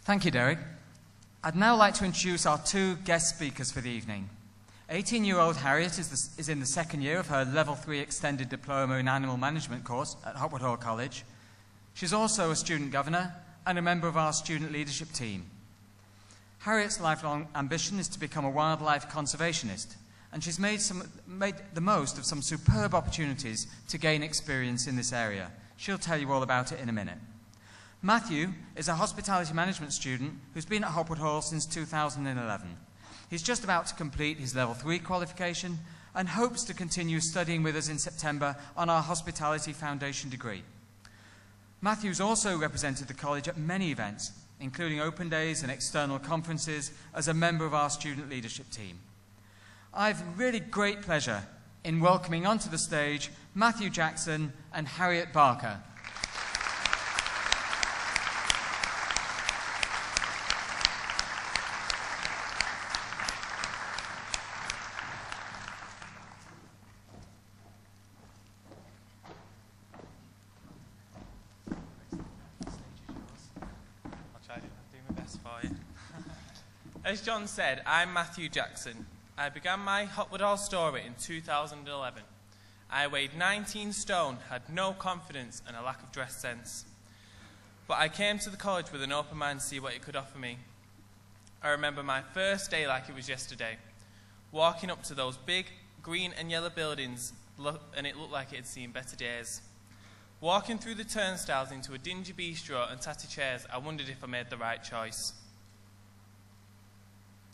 Thank you, Derek. I'd now like to introduce our two guest speakers for the evening. 18-year-old Harriet is in the second year of her Level 3 Extended Diploma in Animal Management course at Hopwood College. She's also a student governor and a member of our student leadership team. Harriet's lifelong ambition is to become a wildlife conservationist, and she's made the most of some superb opportunities to gain experience in this area. She'll tell you all about it in a minute. Matthew is a hospitality management student who's been at Hopwood Hall since 2011. He's just about to complete his Level 3 qualification and hopes to continue studying with us in September on our Hospitality Foundation degree. Matthew's also represented the college at many events, including open days and external conferences, as a member of our student leadership team. I've really great pleasure in welcoming onto the stage Matthew Jackson and Harriet Barker. As John said, I'm Matthew Jackson. I began my Hopwood Hall story in 2011. I weighed 19 stone, had no confidence and a lack of dress sense. But I came to the college with an open mind to see what it could offer me. I remember my first day like it was yesterday, walking up to those big green and yellow buildings, and it looked like it had seen better days. Walking through the turnstiles into a dingy bistro and tatty chairs, I wondered if I made the right choice.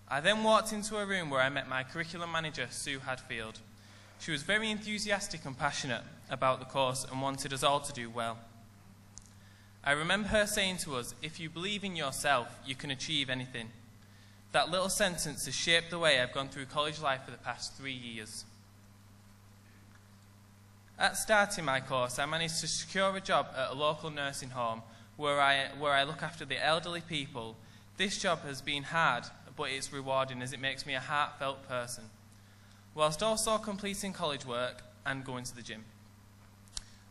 I then walked into a room where I met my curriculum manager, Sue Hadfield. She was very enthusiastic and passionate about the course and wanted us all to do well. I remember her saying to us, "If you believe in yourself, you can achieve anything." That little sentence has shaped the way I've gone through college life for the past 3 years. At starting my course, I managed to secure a job at a local nursing home where I look after the elderly people. This job has been hard, but it's rewarding as it makes me a heartfelt person, whilst also completing college work and going to the gym.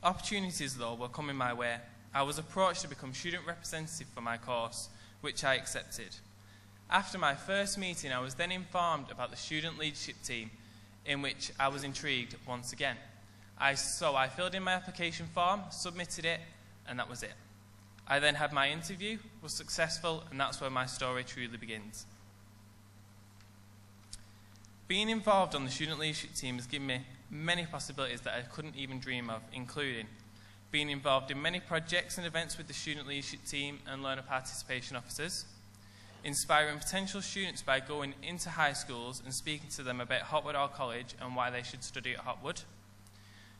Opportunities, though, were coming my way. I was approached to become student representative for my course, which I accepted. After my first meeting, I was then informed about the student leadership team, in which I was intrigued once again. So I filled in my application form, submitted it, and that was it. I then had my interview, was successful, and that's where my story truly begins. Being involved on the student leadership team has given me many possibilities that I couldn't even dream of, including being involved in many projects and events with the student leadership team and learner participation officers, inspiring potential students by going into high schools and speaking to them about Hopwood College and why they should study at Hopwood,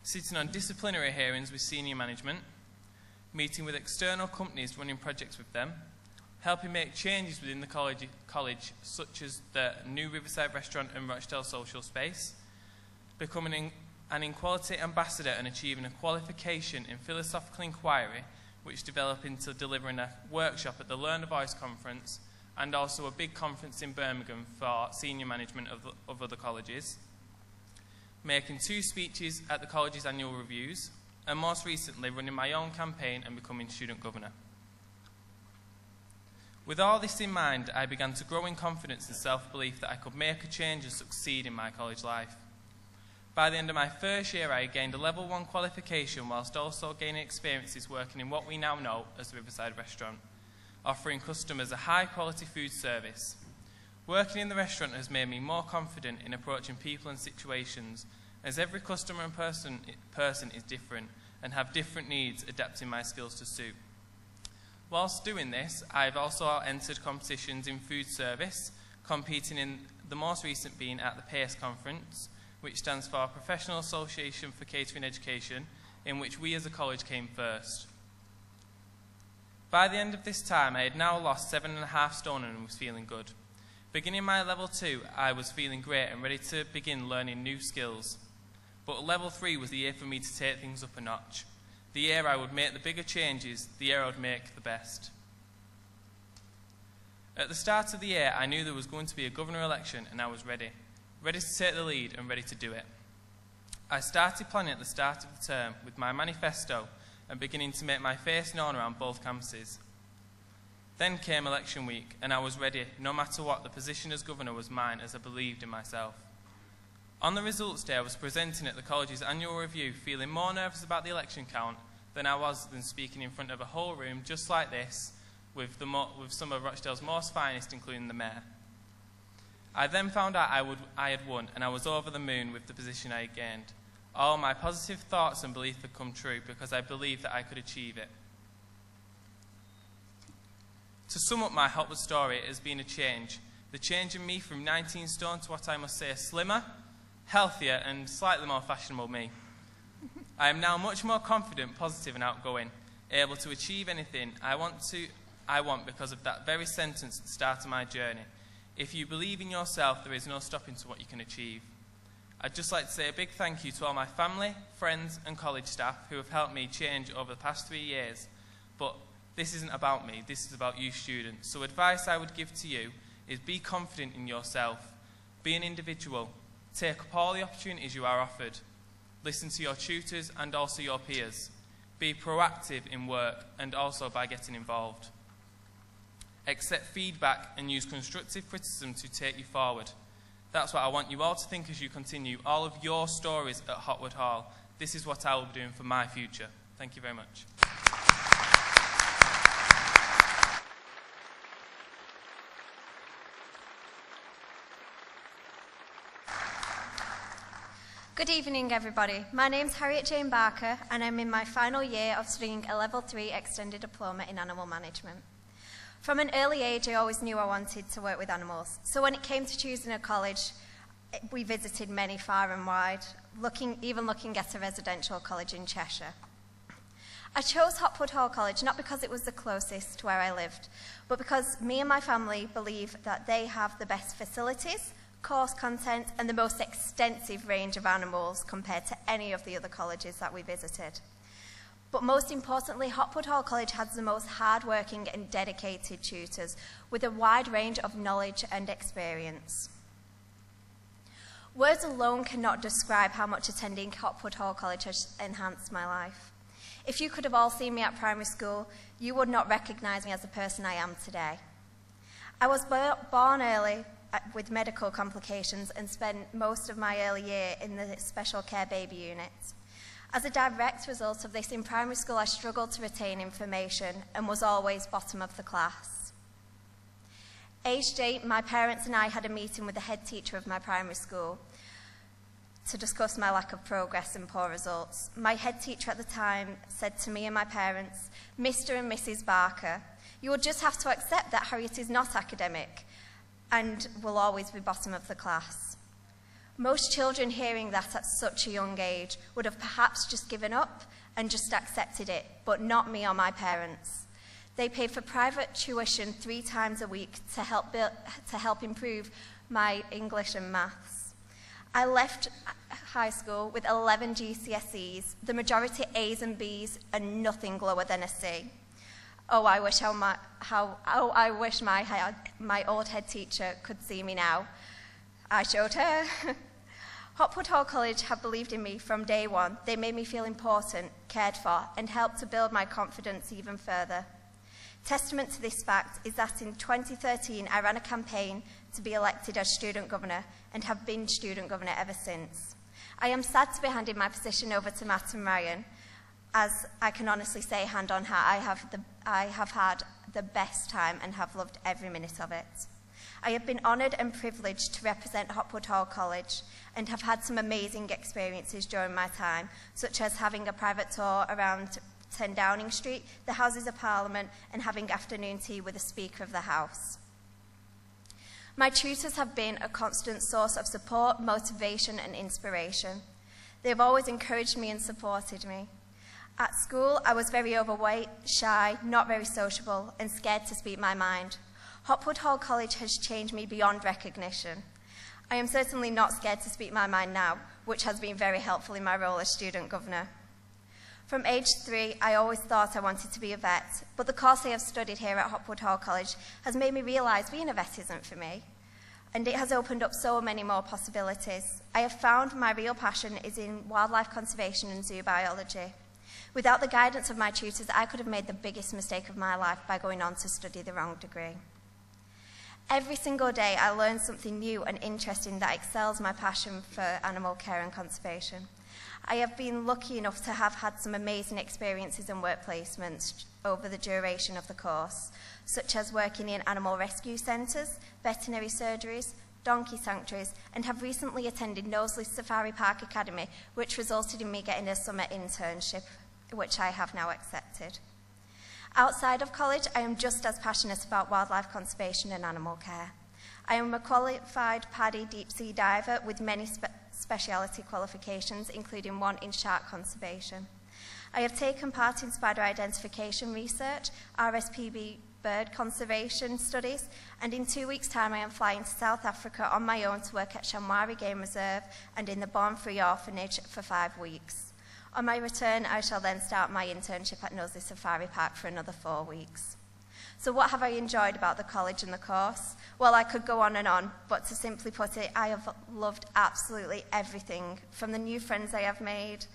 sitting on disciplinary hearings with senior management, meeting with external companies running projects with them, helping make changes within the college, such as the new Riverside restaurant and Rochdale social space, becoming an equality ambassador and achieving a qualification in philosophical inquiry, which developed into delivering a workshop at the Learn a Voice conference and also a big conference in Birmingham for senior management of other colleges, making 2 speeches at the college's annual reviews, and most recently running my own campaign and becoming student governor. With all this in mind, I began to grow in confidence and self-belief that I could make a change and succeed in my college life. By the end of my first year, I gained a Level 1 qualification whilst also gaining experiences working in what we now know as the Riverside restaurant, offering customers a high-quality food service. Working in the restaurant has made me more confident in approaching people and situations, as every customer and person is different and have different needs, adapting my skills to suit. Whilst doing this, I've also entered competitions in food service, competing in the most recent being at the PACE conference, which stands for Professional Association for Catering Education, in which we as a college came first. By the end of this time, I had now lost 7.5 stone and was feeling good. Beginning my Level 2, I was feeling great and ready to begin learning new skills. But Level 3 was the year for me to take things up a notch. The year I would make the bigger changes, the year I would make the best. At the start of the year, I knew there was going to be a governor election and I was ready to take the lead and ready to do it. I started planning at the start of the term with my manifesto and beginning to make my face known around both campuses. Then came election week, and I was ready. No matter what, the position as governor was mine, as I believed in myself. On the results day, I was presenting at the college's annual review, feeling more nervous about the election count than I was than speaking in front of a whole room just like this, with some of Rochdale's most finest, including the mayor. I then found out I had won, and I was over the moon with the position I had gained. All my positive thoughts and belief had come true because I believed that I could achieve it. To sum up my Hopwood story, it has been a change. The change in me from 19 stone to what I must say a slimmer, healthier and slightly more fashionable me. I am now much more confident, positive and outgoing, able to achieve anything I want because of that very sentence at the start of my journey. If you believe in yourself, there is no stopping to what you can achieve. I'd just like to say a big thank you to all my family, friends and college staff who have helped me change over the past 3 years. But this isn't about me, this is about you students. So advice I would give to you is be confident in yourself, be an individual, take up all the opportunities you are offered, listen to your tutors and also your peers, be proactive in work and also by getting involved. Accept feedback and use constructive criticism to take you forward. That's what I want you all to think as you continue all of your stories at Hopwood Hall. This is what I will be doing for my future. Thank you very much. Good evening, everybody. My name's Harriet Jane Barker, and I'm in my final year of studying a Level 3 Extended Diploma in Animal Management. From an early age, I always knew I wanted to work with animals. So when it came to choosing a college, we visited many far and wide, even looking at a residential college in Cheshire. I chose Hopwood Hall College not because it was the closest to where I lived, but because me and my family believe that they have the best facilities, course content and the most extensive range of animals compared to any of the other colleges that we visited. But most importantly, Hopwood Hall College has the most hard-working and dedicated tutors with a wide range of knowledge and experience. Words alone cannot describe how much attending Hopwood Hall College has enhanced my life. If you could have all seen me at primary school, you would not recognise me as the person I am today. I was born early with medical complications and spent most of my early year in the special care baby unit. As a direct result of this, in primary school I struggled to retain information and was always bottom of the class. Aged 8, my parents and I had a meeting with the head teacher of my primary school to discuss my lack of progress and poor results. My head teacher at the time said to me and my parents, "Mr. and Mrs. Barker, you will just have to accept that Harriet is not academic and will always be bottom of the class." Most children hearing that at such a young age would have perhaps just given up and just accepted it, but not me or my parents. They paid for private tuition 3 times a week to help improve my English and maths. I left high school with 11 GCSEs, the majority A's and B's, and nothing lower than a C. Oh, I wish my old head teacher could see me now. I showed her. Hopwood Hall College have believed in me from day one. They made me feel important, cared for, and helped to build my confidence even further. Testament to this fact is that in 2013, I ran a campaign to be elected as student governor and have been student governor ever since. I am sad to be handing my position over to Matt and Ryan, as I can honestly say, hand on heart, I have had the best time and have loved every minute of it. I have been honoured and privileged to represent Hopwood Hall College and have had some amazing experiences during my time, such as having a private tour around 10 Downing Street, the Houses of Parliament, and having afternoon tea with the Speaker of the House. My tutors have been a constant source of support, motivation, and inspiration. They have always encouraged me and supported me. At school, I was very overweight, shy, not very sociable, and scared to speak my mind. Hopwood Hall College has changed me beyond recognition. I am certainly not scared to speak my mind now, which has been very helpful in my role as student governor. From age 3, I always thought I wanted to be a vet, but the course I have studied here at Hopwood Hall College has made me realise being a vet isn't for me, and it has opened up so many more possibilities. I have found my real passion is in wildlife conservation and zoo biology. Without the guidance of my tutors, I could have made the biggest mistake of my life by going on to study the wrong degree. Every single day, I learn something new and interesting that excels my passion for animal care and conservation. I have been lucky enough to have had some amazing experiences and work placements over the duration of the course, such as working in animal rescue centres, veterinary surgeries, donkey sanctuaries, and have recently attended Knowsley Safari Park Academy, which resulted in me getting a summer internship, which I have now accepted. Outside of college, I am just as passionate about wildlife conservation and animal care. I am a qualified PADI deep sea diver with many speciality qualifications, including one in shark conservation. I have taken part in spider identification research, RSPB bird conservation studies, and in 2 weeks' time I am flying to South Africa on my own to work at Shamwari Game Reserve and in the Born Free Orphanage for 5 weeks. On my return, I shall then start my internship at Knowsley Safari Park for another 4 weeks. So what have I enjoyed about the college and the course? Well, I could go on, but to simply put it, I have loved absolutely everything, from the new friends I have made,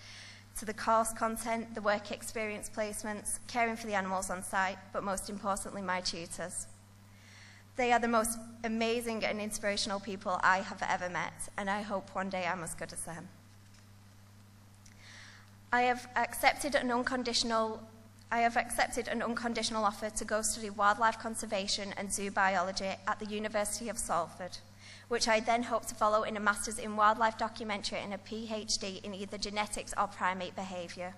to the course content, the work experience placements, caring for the animals on site, but most importantly, my tutors. They are the most amazing and inspirational people I have ever met, and I hope one day I'm as good as them. I have accepted an unconditional offer to go study wildlife conservation and zoo biology at the University of Salford, which I then hope to follow in a Master's in Wildlife Documentary and a PhD in either genetics or primate behaviour.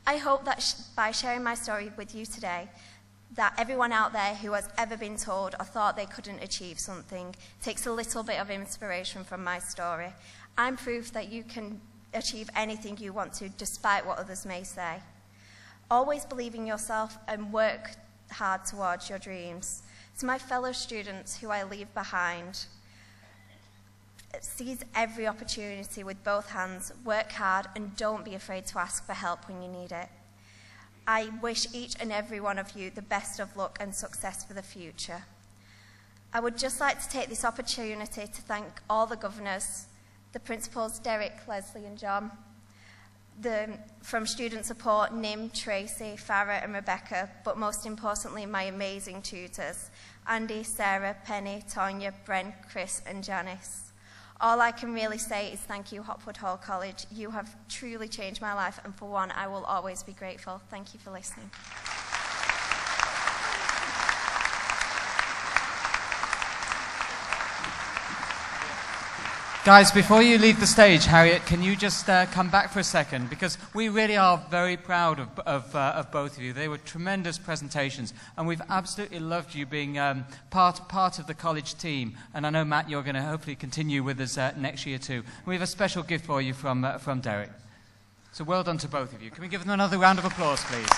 I hope that by sharing my story with you today, that everyone out there who has ever been told or thought they couldn't achieve something takes a little bit of inspiration from my story. I'm proof that you can achieve anything you want to, despite what others may say. Always believe in yourself and work hard towards your dreams. To my fellow students who I leave behind, seize every opportunity with both hands, work hard, and don't be afraid to ask for help when you need it. I wish each and every one of you the best of luck and success for the future. I would just like to take this opportunity to thank all the governors, the principals, Derek, Leslie and John, from student support, Nim, Tracy, Farah and Rebecca, but most importantly my amazing tutors, Andy, Sarah, Penny, Tonya, Bren, Chris and Janice. All I can really say is thank you, Hopwood Hall College. You have truly changed my life, and for one, I will always be grateful. Thank you for listening. Guys, before you leave the stage, Harriet, can you just come back for a second? Because we really are very proud of both of you. They were tremendous presentations, and we've absolutely loved you being part of the college team. And I know, Matt, you're going to hopefully continue with us next year too. We have a special gift for you from Derek. So well done to both of you. Can we give them another round of applause, please?